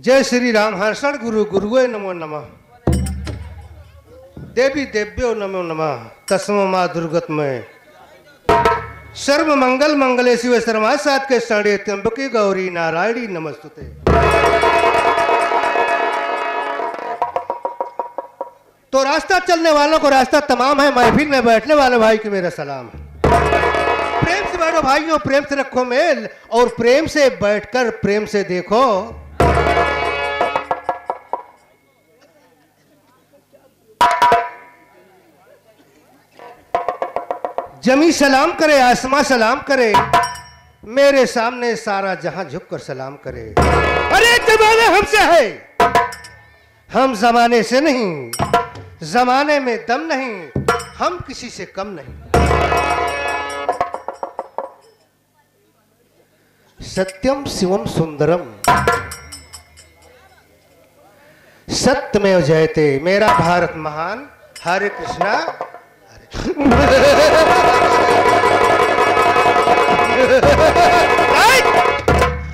जय श्री राम। हर्षण गुरु गुरुवे नमो नमः। देवी देव्यो नमो नमः। तस्मो माँ दुर्गतमय सर्व मंगल मंगले शिव शर्मा सात के साढ़े त्र्यंबके गौरी नारायणी नमस्तुते। तो रास्ता चलने वालों को रास्ता तमाम है, महफिल में बैठने वाले भाई को मेरा सलाम है। प्रेम से बैठो भाइयों, प्रेम से रखो मेल और प्रेम से बैठकर प्रेम से देखो। जमी सलाम करे, आसमां सलाम करे, मेरे सामने सारा जहां झुककर सलाम करे। अरे जमाना हमसे है, हम जमाने से नहीं, जमाने में दम नहीं, हम किसी से कम नहीं। सत्यम शिवम सुंदरम सत्यमेव जयते। मेरा भारत महान। हरे कृष्णा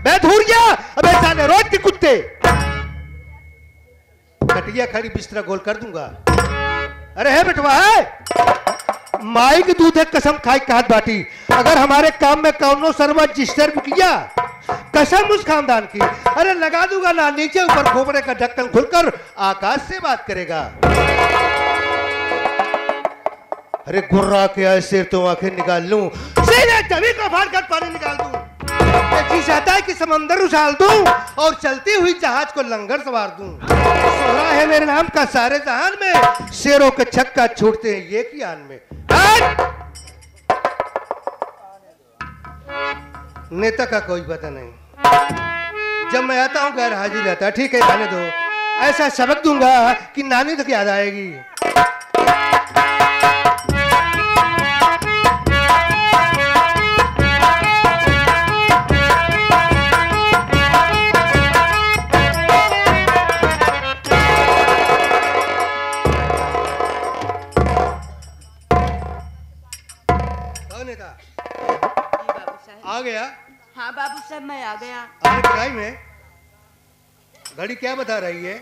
मैं धूर गया। अबे साले रोज के कुत्ते, कटिया खड़ी बिस्तरा गोल कर दूंगा। अरे है बेटवा है, माई के दूध है कसम खाई के हाथ बाटी। अगर हमारे काम में कौनो सर्वत डिस्टर्ब किया, कसम उस खानदान की, अरे लगा दूंगा ना नीचे ऊपर खोपड़े का ढक्कन खुलकर आकाश से बात करेगा। अरे गुर्रा के ऐसे तो आंखें निकाल लूं, सीधे जमीन को फाड़ कर पानी निकाल दूं। जी चाहता है कि समंदर उछाल दूं और चलती हुई जहाज को लंगर सवार दूं। सोना है मेरे नाम का सारे जहान में, शेरों के छक्का छूटते हैं एक ही आन में। नेता का कोई पता नहीं, जब मैं आता हूं गैर हाजिर रहता। ठीक है खाने दो, ऐसा सबक दूंगा कि नानी तक याद आएगी। आ गया? हाँ बाबू साहब मैं आ गया। टाइम है, घड़ी क्या बता रही है?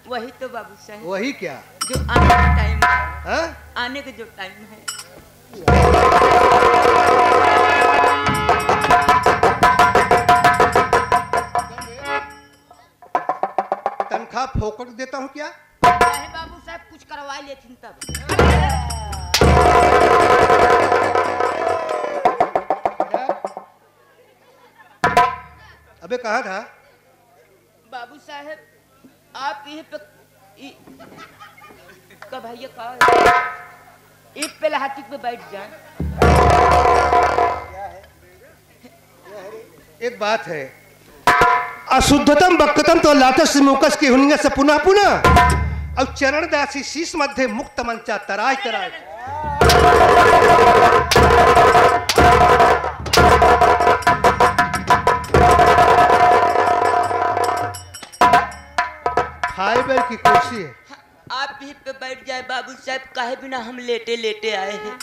वही तो बाबू साहब। वही क्या? जो आने का टाइम है। हा? आने का जो टाइम है। तनख्वाह फोकट देता हूँ क्या? अरे बाबू साहब कुछ करवा लेती तब। अबे कहाँ था? बाबू साहब आप ये का भैया कहा एक पे हाथी पे बैठ जाए। एक बात है, अशुद्धतम बक्कतम तो लातस मुकस की हुनिया से पुनः पुनः और चरण दासी शीश मध्य मुक्त मंचा तराय तराय। फाइबर की कुर्सी है, आप ही पे बैठ जाए बाबू साहब, काहे बिना हम लेटे लेटे आए हैं।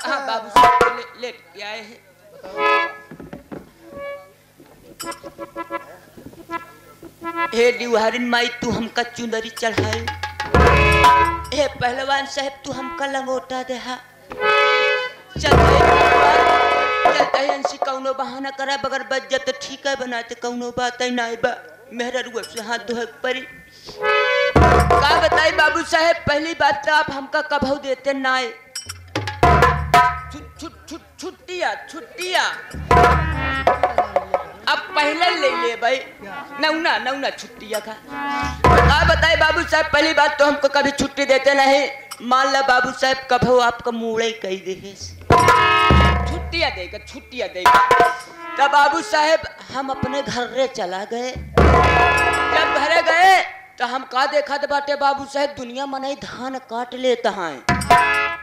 हाँ बाबू साहब लेट के आए हैं। हे दिवारिन माई तू हमका चुनरी चढ़ाए, हे पहलवान साहब तू हमका लंगोटा देहा। चलते कौनो बहाना करा बगर बच जाते ठीक है, बनाते कौनो बात है ना बा मेहरा रुआ से हाथ धोए परी। का बताई बाबू साहब, पहली बात तो आप हमका कभू देते ना। छुट्टिया छुट्टिया अब पहले ले भाई, नौना नौना छुट्टिया का। बताए बाबू साहब, पहली बात तो हमको कभी छुट्टी देते नहीं। मान ला बाबू साहब कभू आपका मुड़े कही देखे छुट्टियां देगा। तब बाबू साहब हम अपने घर रे चला गए। जब घरे गए तो हम का देखा तो बाटे बाबू साहब, दुनिया मनाई धान काट लेता है।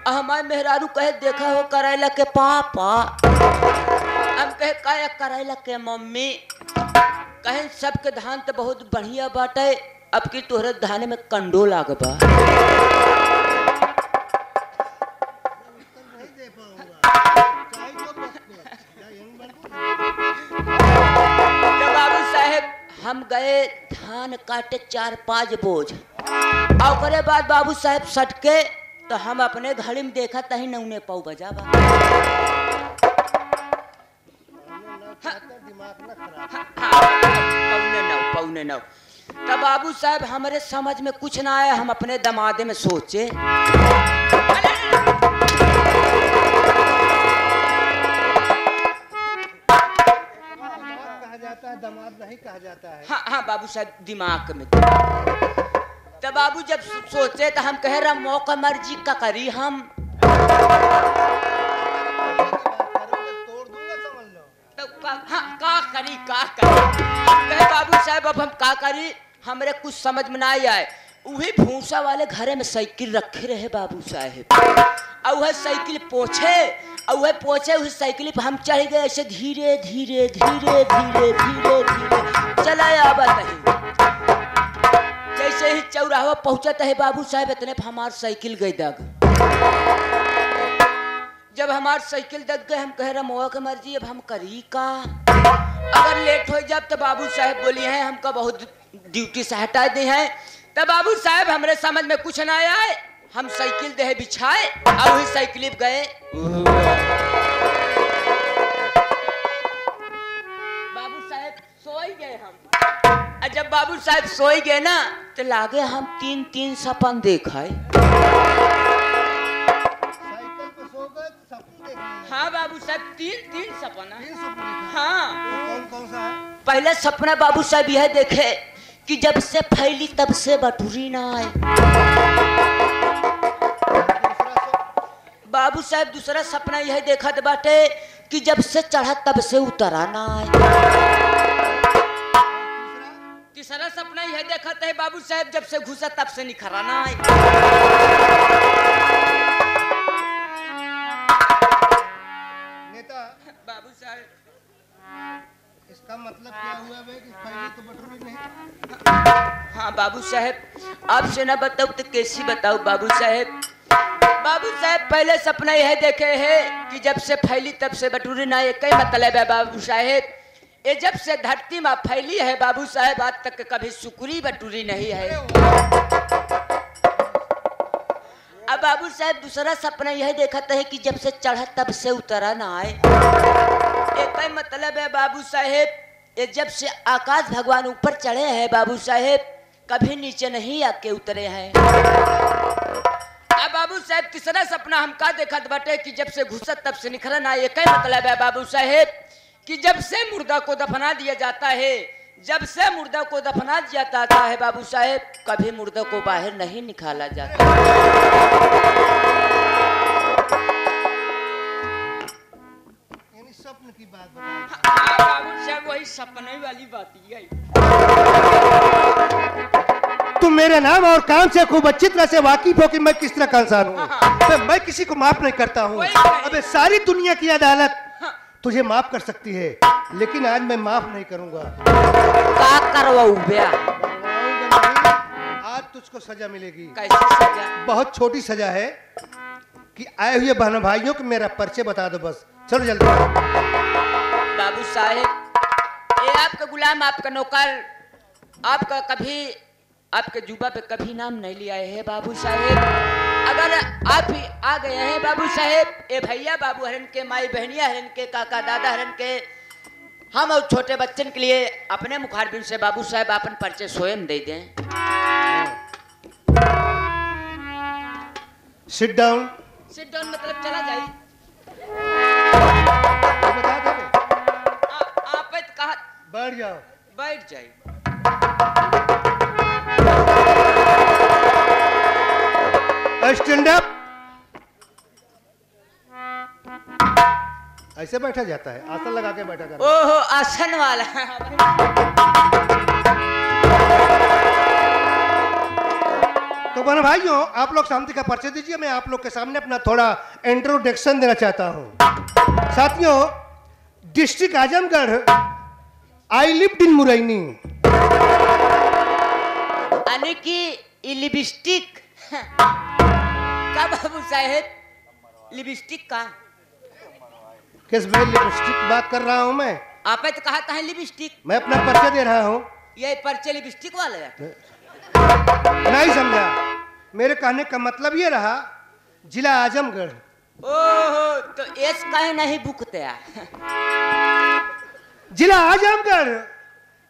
हमारे मेहरारू कहे देखा हो करैला के पापा, हम कहे काया करैला के मम्मी। कहे सबके धान तो बहुत बढ़िया बाटे, अब की तोहरे धान में कंडो लागबा। गए धान काटे 4-5 बोझ। और करे बाद बाबू साहब सटके तो हम अपने घड़ी में देखा तही नौने पाऊ बजा बा। पौने नौ। तब बाबू साहब हमारे समझ में कुछ ना आया, हम अपने दमादे में सोचे दमाद नहीं कहा जाता है। हाँ बाबू साहब दिमाग में। तब बाबू जब सोचे तो हम कह रहा मौका मर्जी का करी हम। तो का करी कहे बाबू साहब अब हम का करी, हमरे कुछ समझ में ना आए। वही भूसा वाले घरे में साइकिल रखे रहे बाबू साहब, और वह साइकिल पोछे उस साइकिल पर हम चढ़ गए ऐसे धीरे धीरे धीरे धीरे धीरे धीरे चला आवा। जैसे ही चौराहा पहुंचता है बाबू साहब इतने पर हमार साइकिल गई दग। जब हमार साइकिल दग गए हम कह रहे मौका के मर्जी अब हम करी का, अगर लेट हो जाए तो बाबू साहब बोली हैं हमको बहुत ड्यूटी से हटा दी हैं। तब बाबू साहब हमरे समझ में कुछ ना आया, हम साइकिल दे बिछाए और वही साइकिल गए। बाबू साहब सोई गए हम। और जब बाबू साहब सोई गए ना तो लागे हम 3-3 सपन देखा। हाँ बाबू साहब 3-3 सपना। हाँ कौन सा है? पहले सपना बाबू साहब यह देखे कि जब से फैली तब से बटुरी ना आए। बाबू साहब दूसरा सपना यह देखा बाटे कि जब से चढ़ा तब से उतरा ना आए। तीसरा सपना यह देखा है बाबू साहब जब से घुसा तब से निखरा ना आए। नेता बाबू साहब इसका मतलब क्या हुआ बे कि पहले तो बटुरी नहीं? हाँ बाबू साहब आपसे ना बताओ तो कैसी बताओ बाबू साहब। बाबू साहब पहले सपना यह देखे है कि जब से फैली तब से बटुरी ना, ये कई मतलब है बाबू साहब। ये जब से धरती में फैली है बाबू साहब आज तक कभी सुकुरी बटुरी नहीं है। अब बाबू साहब दूसरा सपना यह देखता है कि जब से चढ़ा तब से उतरा ना आए। एक ही मतलब है बाबू साहेब, ये जब से आकाश भगवान ऊपर चढ़े हैं बाबू साहेब कभी नीचे नहीं आके उतरे हैं। अब बाबू साहेब तीसरा सपना हम का देखत बाटे कि जब से घुसत तब से निखरा ना। ये क्या मतलब है बाबू साहेब कि जब से मुर्दा को दफना दिया जाता है, जब से मुर्दा को दफना दिया जाता है बाबू साहेब कभी मुर्दा को बाहर नहीं निकाला जाता। स्वप्न की बात बताइए। हाँ बाबू साहब वही सपने वाली बात ही। तुम मेरे नाम और काम से खूब अच्छी तरह से वाकिफ हो कि मैं किस तरह का इंसान हूँ। तो मैं किसी को माफ नहीं करता हूँ। अबे सारी दुनिया की अदालत तुझे माफ कर सकती है, लेकिन आज मैं माफ नहीं करूंगा। क्या करवाऊं बया? आज तुझको सजा मिलेगी। कैसी सजा? बहुत छोटी सजा है कि आए हुए बहन भाइयों को मेरा परिचय बता दो बस। चलो जल्दी। बाबू साहेब ये आपका गुलाम, आपका नौकर, आपका कभी आपके जुबा पे कभी नाम नहीं लिया है बाबू साहेब। अगर आप ही आ गए हैं बाबू साहेब, ए भैया बाबू हरन के, माई बहनिया हरन के, काका दादा हरन के, हम और छोटे बच्चन के लिए अपने मुखारबिन से बाबू साहेब अपन परिचय स्वयं दे दें। Sit down. सिट डाउन मतलब चला जाइए। बता दे। आप कहा बैठ जाओ। बैठ जाइए। Stand up. ऐसे बैठा जाता है, आसन लगा के बैठा कर। ओहो आसन वाला। तो बहन भाइयों आप लोग शांति का परिचय दीजिए। मैं आप लोग के सामने अपना थोड़ा इंट्रोडक्शन देना चाहता हूं। साथियों, district Azamgarh, I lived in Muraini. यानी कि लिपस्टिक का बाबू साहेब, लिपस्टिक का किस में लिपस्टिक बात कर रहा हूं मैं? आप तो कहा था लिपस्टिक। मैं अपना परिचय दे रहा हूं। ये पर्चे लिपस्टिक वाले हैं। नहीं समझा? मेरे कहने का मतलब ये रहा, जिला आजमगढ़। ओहो, तो एस काहे नहीं बुकते हैं? जिला आजमगढ़,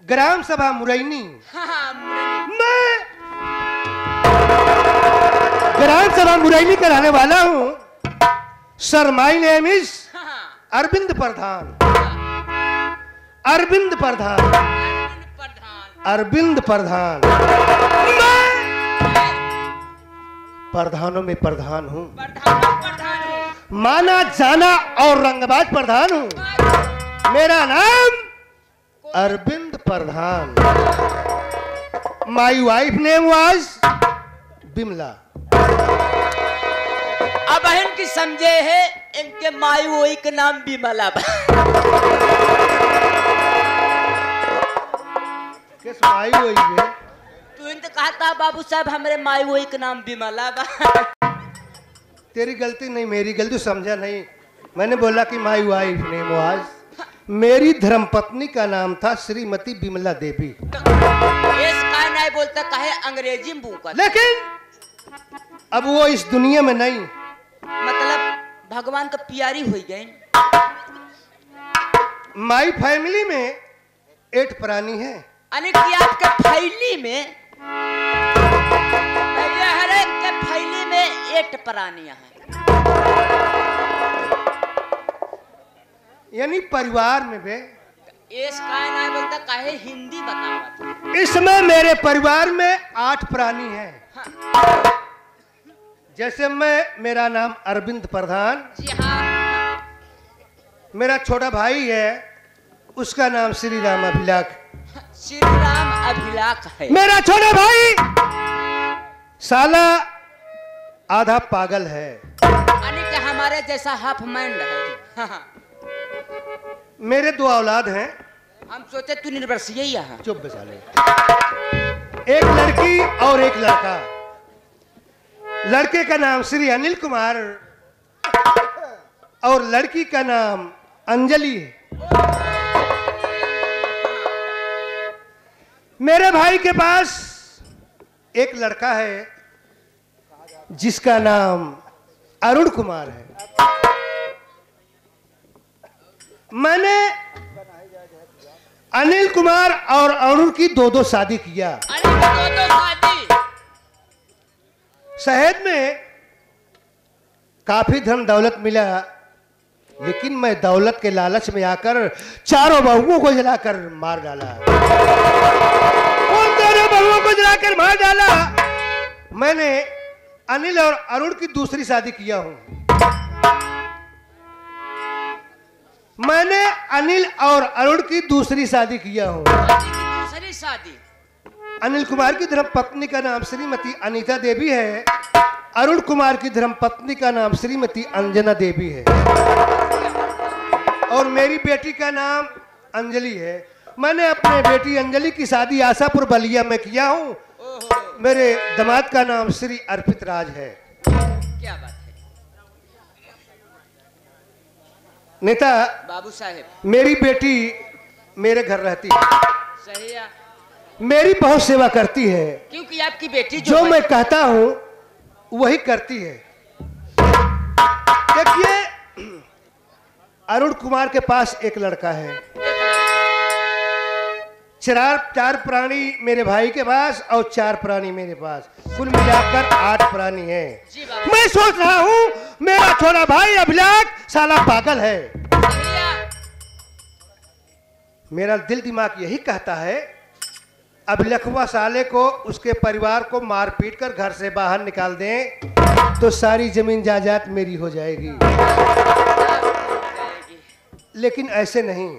ग्राम सभा मुरैनी। हाँ, मुरैनी। मैं ग्राम सभा मुरैनी का रहने वाला हूँ। सर माई नेम इज हाँ, अरविंद प्रधान। अरविंद प्रधान। प्रधान। अरविंद प्रधान। मैं प्रधानों में प्रधान हूँ। प्रधान हूँ। माना जाना और रंगबाज प्रधान हूँ। मेरा नाम Arvind Pradhan. My wife name was Bimla. अब बहन की समझे है, इनके माई वही के नाम बिमला बा। किस माई वही है? तू इनसे कहा था बाबू साहब हमारे माई वही के नाम बिमला बा। तेरी गलती नहीं, मेरी गलती, समझा नहीं। मैंने बोला कि माई वाइफ नेम वाज, मेरी धर्मपत्नी का नाम था श्रीमती बिमला देवी। इस का नहीं बोलता, कहे अंग्रेजी में भूखा। लेकिन अब वो इस दुनिया में नहीं। मतलब भगवान का प्यारी हो गई। माई फैमिली में 8 प्राणी है। अनेक आपके फैली में, हर एक के फैली में 8 प्राणियां हैं। यानी परिवार में बे। इस का नहीं बोलता, कहे हिंदी बतावा। इस समय मेरे परिवार में 8 प्राणी हैं। हाँ। जैसे मेरा नाम अरविंद प्रधान। जी हाँ। मेरा छोटा भाई है, उसका नाम श्री राम अभिलाख। श्री राम अभिलाख है। मेरा छोटा भाई साला आधा पागल है। अनेक हमारे जैसा हाफ माइंड है। हाँ। मेरे 2 औलाद हैं। हम सोचे तू निर्वर्षीय ही यहाँ। चुप बचा ले। एक लड़की और एक लड़का। लड़के का नाम श्री अनिल कुमार और लड़की का नाम अंजलि है। मेरे भाई के पास एक लड़का है जिसका नाम अरुण कुमार है। मैंने अनिल कुमार और अरुण की 2-2 शादी किया। अरे शादी। शहर में काफी धन दौलत मिला, लेकिन मैं दौलत के लालच में आकर 4 बहुओं को जलाकर मार डाला। उन 2 बहुओं को जलाकर मार डाला। मैंने अनिल और अरुण की दूसरी शादी किया हूं। मैंने अनिल और अरुण की दूसरी शादी किया हूं। दूसरी शादी। अनिल कुमार की धर्मपत्नी का नाम श्रीमती अनीता देवी है। अरुण कुमार की धर्मपत्नी का नाम श्रीमती अंजना देवी है। और मेरी बेटी का नाम अंजलि है। मैंने अपने बेटी अंजलि की शादी आशापुर बलिया में किया हूँ। मेरे दामाद का नाम श्री अर्पित राज है। क्या बात है नेता बाबू साहेब। मेरी बेटी मेरे घर रहती है। सही है। मेरी बहुत सेवा करती है। क्योंकि आपकी बेटी जो मैं कहता हूँ वही करती है। देखिए, अरुण कुमार के पास एक लड़का है। 4 प्राणी मेरे भाई के पास और 4 प्राणी मेरे पास, कुल मिलाकर 8 प्राणी हैं। मैं सोच रहा हूँ मेरा छोटा भाई अभिलाख साला पागल है। मेरा दिल दिमाग यही कहता है अभिलखवा साले को, उसके परिवार को मार पीट कर घर से बाहर निकाल दें तो सारी जमीन जायदाद मेरी हो जाएगी। लेकिन ऐसे नहीं,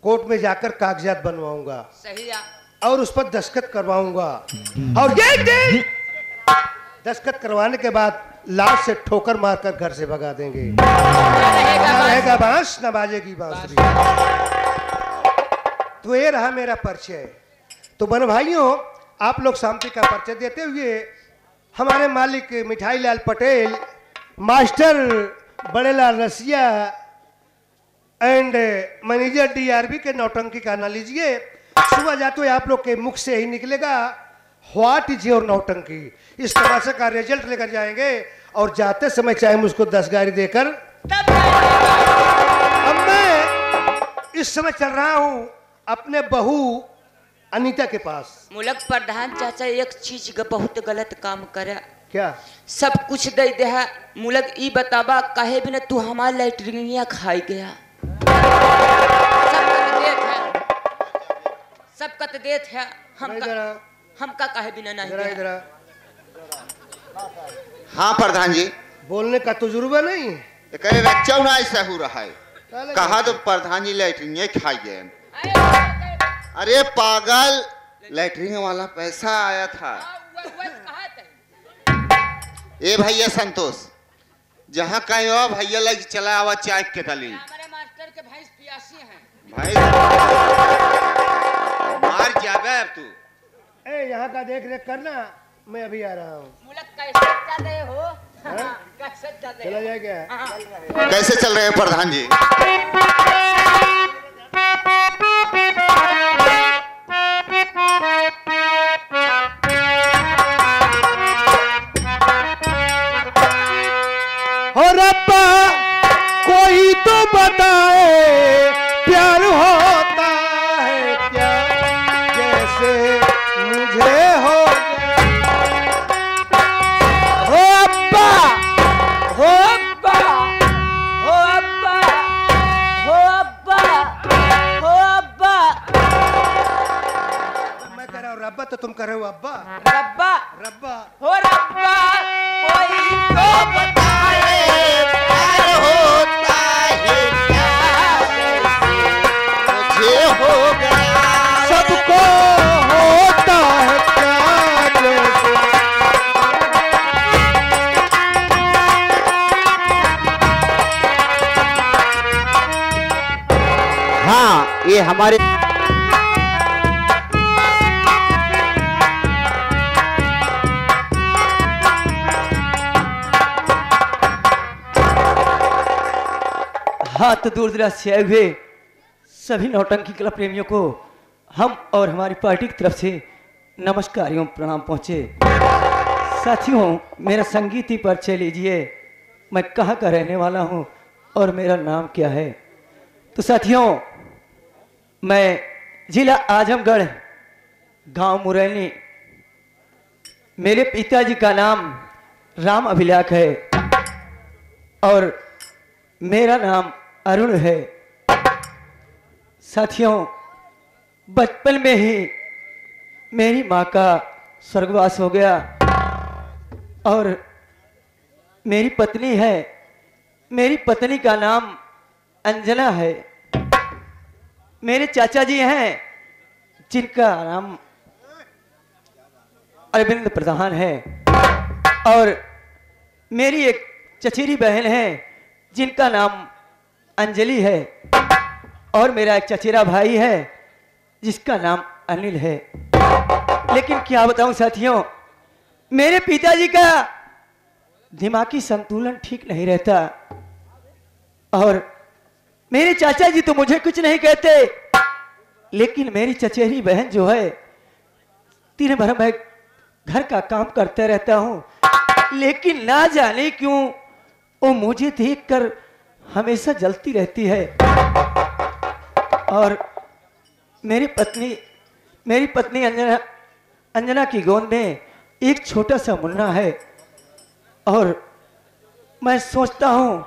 कोर्ट में जाकर कागजात बनवाऊंगा। सही है। और उस पर दस्तखत करवाऊंगा। और ये दस्तखत करवाने के बाद लाश से ठोकर मारकर घर से भगा देंगे। ना रहेगा बांस, ना बाजेगी बांसुरी। तो ये रहा मेरा परिचय। तो बन भाइयों, आप लोग शांति का परिचय देते हुए हमारे मालिक Mithai Lal Patel, master Badelal Rasiya and manager DRB के नौटंकी का ना लीजिए। सुबह जाते हुए आप लोग के मुख से ही निकलेगा व्हाट इज योर नौटंकी। इस तमाशे का रिजल्ट लेकर जाएंगे और जाते समय चाहे मुझको 10 गाड़ी देकर। अब मैं इस समय चल रहा हूँ अपने बहू अनीता के पास। मुलक प्रधान चाचा एक चीज का बहुत गलत काम करे। क्या? सब कुछ दे दे है मुलक ई बताबा कहे भी न तू हमार लैट्रिनिया खाई गया। सब कत देत है हम का कहे बिना नहीं। हाँ प्रधान जी, बोलने का तजुर्बा नहीं कहे बच्चा ना ऐसा हो रहा है। कहा तो प्रधान जी लैट्रिन खाई गए। अरे पागल, लैट्रिन वाला पैसा आया था। ए भैया संतोष, जहाँ कहीं हो भैया लग चला आवा चाय के तली। हमारे मास्टर के भैंस पियासी हैं। भाई मार जाबे अब तू। ए यहाँ का देख रेख करना, मैं अभी आ रहा हूँ। मुलक कैसे चल रहे हो? कैसे चल रहे? चला जाए क्या? कैसे चल रहे हैं प्रधान जी? हो रब्बा कोई तो बताए प्यार होता है क्या, जैसे मुझे हो अब्बा हो अब्बा हो अब्बा हो अब्बा हो अब्बा। मैं कह रहा हूँ रब्बा, तो तुम कह रहे हो अब्बा। रब्बा रब्बा हो रब्बा कोई तो बताए प्यार होता है क्या, मुझे हो गया सबको होता है क्या, जैसे। हाँ, ये हमारे हाथ दूर दराज से आए हुए सभी नौटंकी कला प्रेमियों को हम और हमारी पार्टी की तरफ से नमस्कार एवं प्रणाम पहुँचे। साथियों, मेरा संगीत ही परिचय लीजिए। मैं कहाँ का रहने वाला हूँ और मेरा नाम क्या है। तो साथियों, मैं जिला आजमगढ़, गांव मुरैनी। मेरे पिताजी का नाम राम अभिलाख है और मेरा नाम अरुण है। साथियों, बचपन में ही मेरी माँ का स्वर्गवास हो गया और मेरी पत्नी है। मेरी पत्नी का नाम अंजना है। मेरे चाचा जी हैं जिनका नाम अरविंद प्रधान है और मेरी एक चचेरी बहन है जिनका नाम अंजलि है और मेरा एक चचेरा भाई है जिसका नाम अनिल है। लेकिन क्या बताऊं साथियों, मेरे पिताजी का दिमागी संतुलन ठीक नहीं रहता और मेरे चाचा जी तो मुझे कुछ नहीं कहते, लेकिन मेरी चचेरी बहन जो है, दिन भर मैं घर का काम करते रहता हूं, लेकिन ना जाने क्यों वो मुझे देखकर हमेशा जलती रहती है। और मेरी पत्नी अंजना की गोद में एक छोटा सा मुन्ना है और मैं सोचता हूँ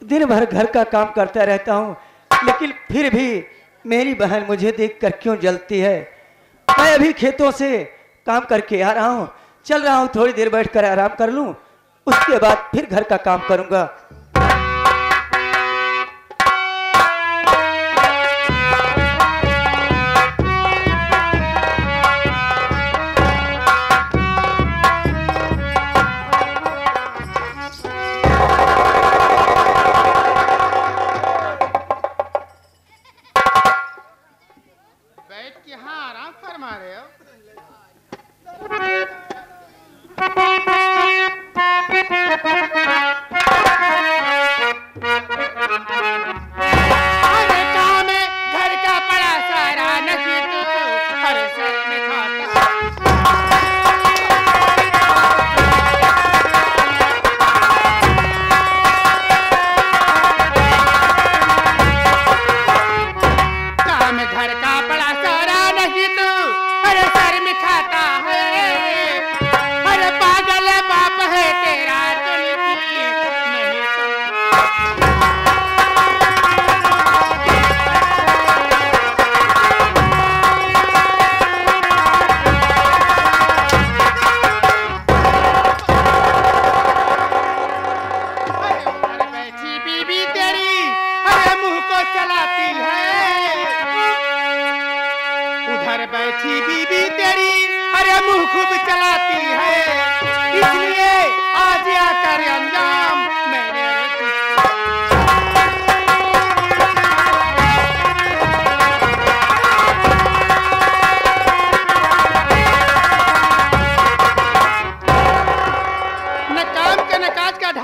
दिन भर घर का काम करता रहता हूँ, लेकिन फिर भी मेरी बहन मुझे देखकर क्यों जलती है। मैं अभी खेतों से काम करके आ रहा हूँ, चल रहा हूँ, थोड़ी देर बैठकर आराम कर लूँ, उसके बाद फिर घर का काम करूँगा। बैठ के हाँ आराम फरमा रहे हो।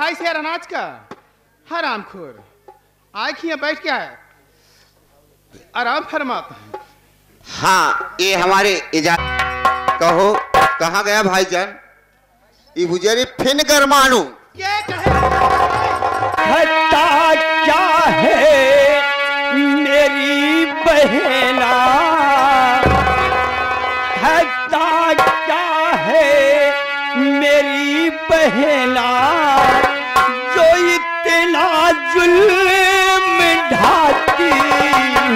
भाई से अनाज का हरामखोर आँख यहाँ बैठ क्या है आराम फरमाता है। हाँ ये हमारे कहो कहाँ गया भाईजान ये बुझारी फिन गरमानू ये कहे हटा क्या है मेरी बहना, हटा क्या है मेरी बहना, जो इतना जुल्म ढाती हो।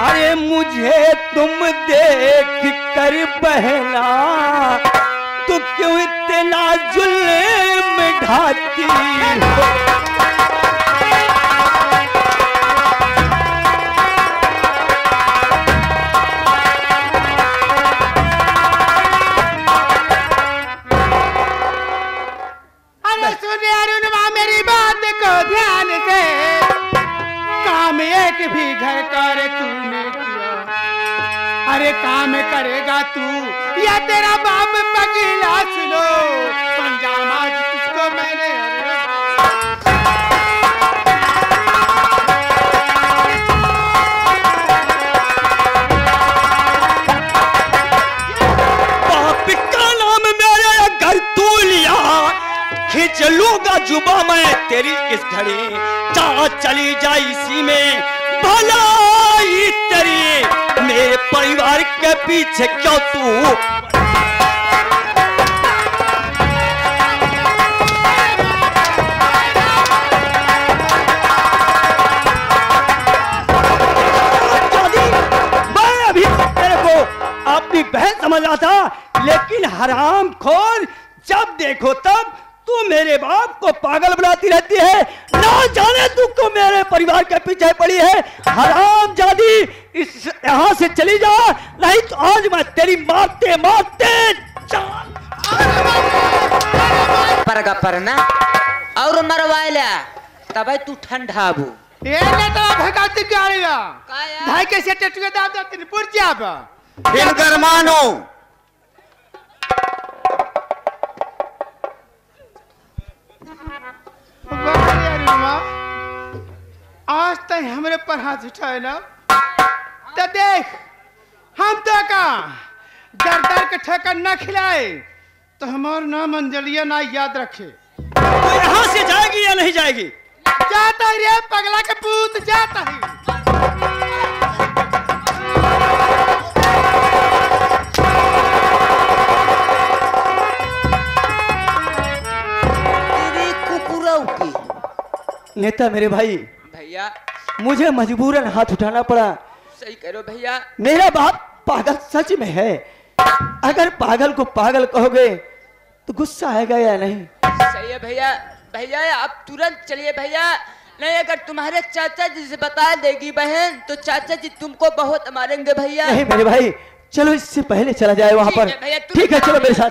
अरे मुझे तुम देख कर बहना तू क्यों इतना जुल्म ढाती हो। अरे सुन अरुणवा मेरी बात को ध्यान से, काम एक भी घर कर तूने किया, अरे काम करेगा तू या तेरा बाप पगला, सुनो पंजाब आज तुझको मैंने बाप का नाम मेरे घर तू लिया, खींच लूंगा जुबा मैं तेरी इस घड़ी, जा चली जा इसी में भलाई तेरी, मेरे परिवार के पीछे क्यों तू। मैं अभी तेरे को अपनी बहन समझ रहा था, लेकिन हरामखोर जब देखो तब तू मेरे बाप को पागल बनाती रहती है, ना जाने तू क्यों मेरे परिवार के पीछे पड़ी है। हरामजादी इस यहाँ से चली जा, नहीं तो आज मैं तेरी मारते मारते परगा परना और मरवाइला तब तू ठंडाबू ये ने तो भगाती गाड़ीला काया? भाई कैसे टटके दाब दाब तेरी पुरजा बा फिन गरमानू आज तक हमरे पर हाथ उठाए ना तो देख हम तो का दर दर के ठेका न खिलाए तो हमारा नाम अंजलिया ना याद रखे। तो यहाँ से जाएगी या नहीं जाएगी? जाता ही रे पगला के पूत जाता ही। तेरी कुकुरऊ की नेता मेरे भाई, भैया मुझे मजबूरन हाथ उठाना पड़ा। सही करो भैया, मेरा बाप पागल सच में है, अगर पागल को पागल कहोगे तो गुस्सा आएगा या नहीं? सही है भैया। भैया आप तुरंत चलिए भैया, नहीं अगर तुम्हारे चाचा जी से बता देगी बहन तो चाचा जी तुमको बहुत मारेंगे भैया। नहीं मेरे भाई, चलो इससे पहले चला जाए वहां ठीक पर। है भैया, तुम ठीक है, चलो मेरे साथ।